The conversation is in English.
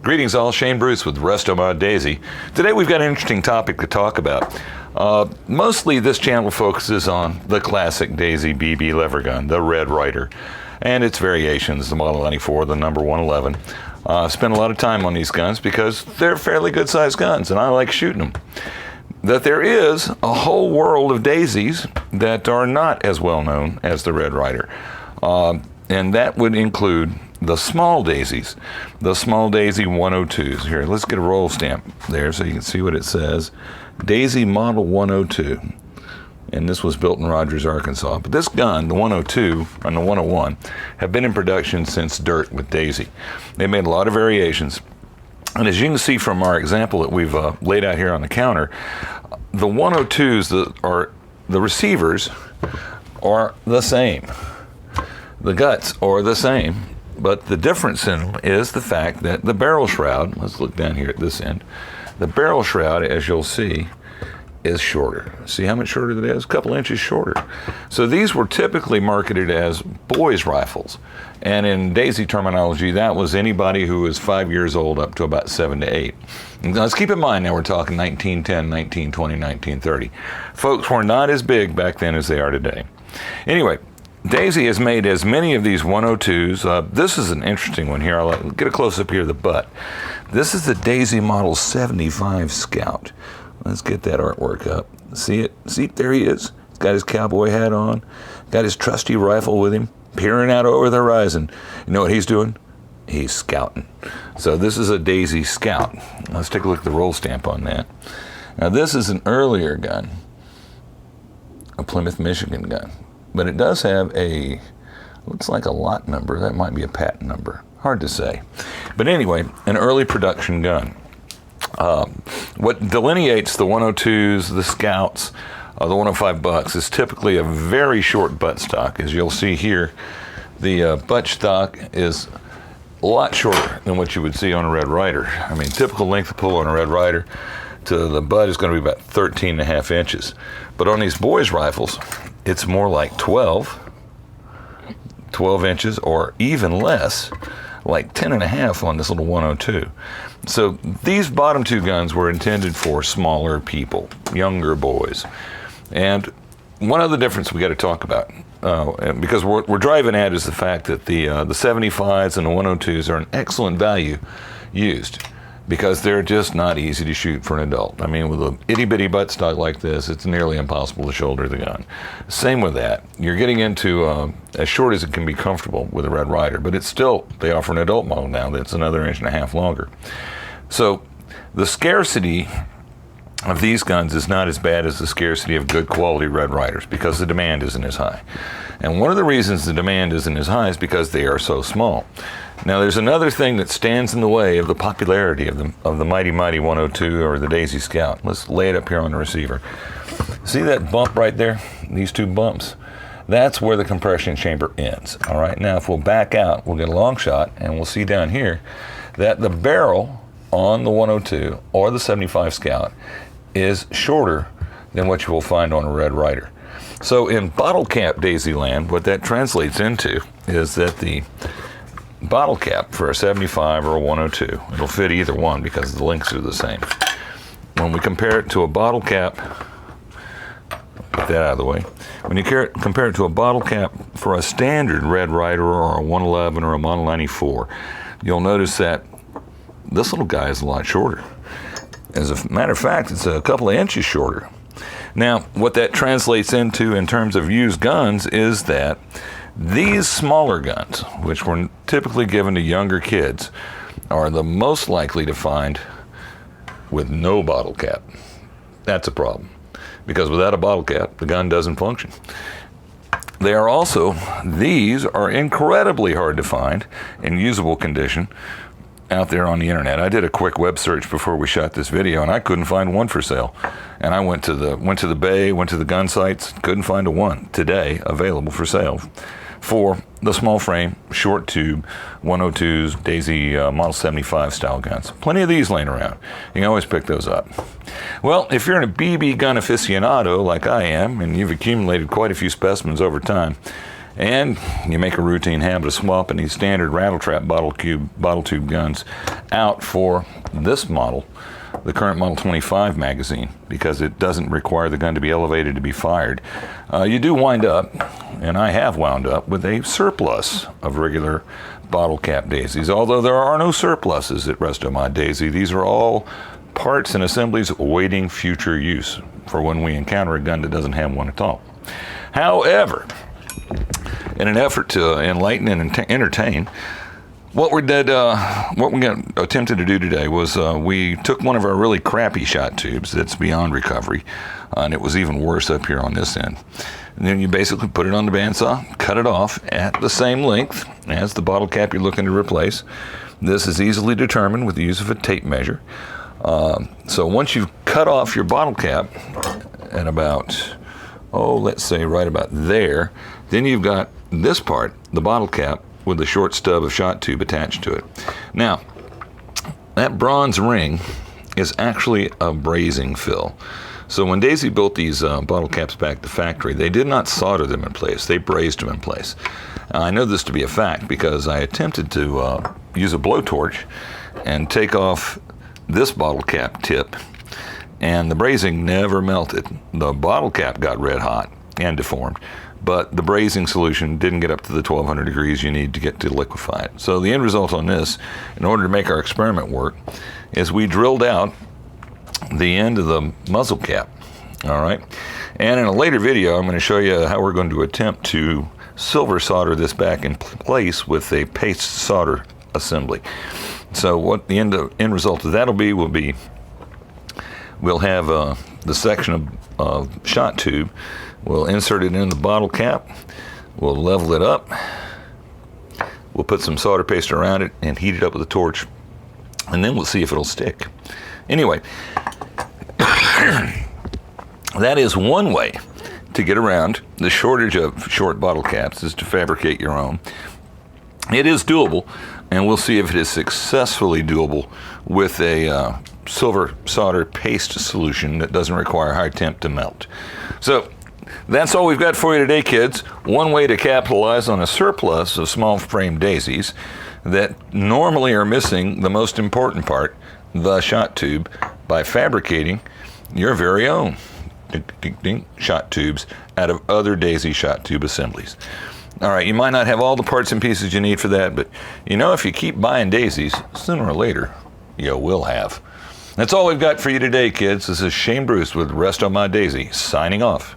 Greetings all, Shane Bruce with Resto Mod Daisy. Today we've got an interesting topic to talk about. Mostly this channel focuses on the classic Daisy BB lever gun, the Red Ryder, and its variations, the Model 94, the number 111. I've spent a lot of time on these guns because they're fairly good sized guns and I like shooting them. That there is a whole world of Daisies that are not as well known as the Red Ryder. And that would include the small Daisies, the small Daisy 102s. Here, let's get a roll stamp there so you can see what it says. Daisy Model 102. And this was built in Rogers, Arkansas. But this gun, the 102 and the 101, have been in production since dirt with Daisy. They made a lot of variations. And as you can see from our example that we've laid out here on the counter, the 102s are the receivers are the same. The guts are the same, but the difference in them is the fact that the barrel shroud, let's look down here at this end, the barrel shroud, as you'll see, is shorter. See how much shorter that is? A couple inches shorter. So these were typically marketed as boys' rifles. And in Daisy terminology, that was anybody who was 5 years old up to about 7 to 8. And let's keep in mind now we're talking 1910, 1920, 1930. Folks were not as big back then as they are today. Anyway, Daisy has made as many of these 102s. This is an interesting one here. I'll get a close-up here of the butt. This is the Daisy Model 75 Scout. Let's get that artwork up. See it? See, there he is. He's got his cowboy hat on, got his trusty rifle with him, peering out over the horizon. You know what he's doing? He's scouting. So this is a Daisy Scout. Let's take a look at the roll stamp on that. Now this is an earlier gun, a Plymouth, Michigan gun. But it does have a, looks like a lot number. That might be a patent number. Hard to say. But anyway, an early production gun. What delineates the 102s, the Scouts, the 105 bucks is typically a very short buttstock. As you'll see here, the buttstock is a lot shorter than what you would see on a Red Ryder. I mean, typical length of pull on a Red Ryder to the butt is going to be about 13.5 inches. But on these boys' rifles, it's more like 12 inches, or even less, like 10.5 on this little 102. So these bottom two guns were intended for smaller people, younger boys. And one other difference we got to talk about, because we're driving at, is the fact that the 75s and the 102s are an excellent value used, because they're just not easy to shoot for an adult. I mean, with a itty-bitty buttstock like this, it's nearly impossible to shoulder the gun. Same with that. You're getting into as short as it can be comfortable with a Red Ryder, but it's still, they offer an adult model now that's another 1.5 inches longer. So the scarcity of these guns is not as bad as the scarcity of good quality Red Ryders, because the demand isn't as high. And one of the reasons the demand isn't as high is because they are so small. Now there's another thing that stands in the way of the popularity of the mighty 102 or the Daisy Scout. Let's lay it up here on the receiver. See that bump right there? These two bumps? That's where the compression chamber ends. All right, now if we'll back out, we'll get a long shot, and we'll see down here that the barrel on the 102 or the 75 Scout is shorter than what you will find on a Red Ryder. So in bottle cap Daisy land, what that translates into is that the bottle cap for a 75 or a 102, it'll fit either one because the lengths are the same. When we compare it to a bottle cap, get that out of the way. When you compare it to a bottle cap for a standard Red Ryder or a 111 or a Model 94, you'll notice that this little guy is a lot shorter. As a matter of fact, it's a couple of inches shorter. Now, what that translates into in terms of used guns is that these smaller guns, which were typically given to younger kids, are the most likely to find with no bottle cap. That's a problem, because without a bottle cap, the gun doesn't function. They are also, these are incredibly hard to find in usable condition out there on the internet. I did a quick web search before we shot this video, and I couldn't find one for sale. And I went to the bay, went to the gun sites, couldn't find a one today available for sale for the small frame, short tube 102s, Daisy Model 75 style guns. Plenty of these laying around. You can always pick those up. Well, if you're a BB gun aficionado like I am, and you've accumulated quite a few specimens over time, And you make a routine habit of swapping these standard rattle trap bottle tube guns out for this model, the current Model 25 magazine, because it doesn't require the gun to be elevated to be fired. You do wind up, and I have wound up, with a surplus of regular bottle cap daisies, although there are no surpluses at Resto-Mod Daisy. These are all parts and assemblies awaiting future use for when we encounter a gun that doesn't have one at all. However, in an effort to enlighten and entertain, what we attempted to do today was we took one of our really crappy shot tubes that's beyond recovery, and it was even worse up here on this end. And then you basically put it on the bandsaw, cut it off at the same length as the bottle cap you're looking to replace. This is easily determined with the use of a tape measure. So once you've cut off your bottle cap at about, let's say right about there, then you've got this part, the bottle cap, with the short stub of shot tube attached to it. Now, that bronze ring is actually a brazing fill. So when Daisy built these bottle caps back at the factory, they did not solder them in place, they brazed them in place. I know this to be a fact because I attempted to use a blowtorch and take off this bottle cap tip, and the brazing never melted. The bottle cap got red hot and deformed, but the brazing solution didn't get up to the 1200 degrees you need to get to liquefy it. So the end result on this, in order to make our experiment work, is we drilled out the end of the muzzle cap. All right, and in a later video I'm going to show you how we're going to attempt to silver solder this back in place with a paste solder assembly. So what the end result of that'll be will be, we'll have the section of shot tube, we'll insert it in the bottle cap, we'll level it up, we'll put some solder paste around it and heat it up with a torch, and then we'll see if it'll stick. Anyway, that is one way to get around the shortage of short bottle caps, is to fabricate your own. It is doable, and we'll see if it is successfully doable with a silver solder paste solution that doesn't require high temp to melt. So that's all we've got for you today, kids. One way to capitalize on a surplus of small frame daisies that normally are missing the most important part, the shot tube, by fabricating your very own shot tubes out of other Daisy shot tube assemblies. All right, you might not have all the parts and pieces you need for that, but you know, if you keep buying Daisies, sooner or later, you will have. That's all we've got for you today, kids. This is Shane Bruce with Resto-Mod Daisy, signing off.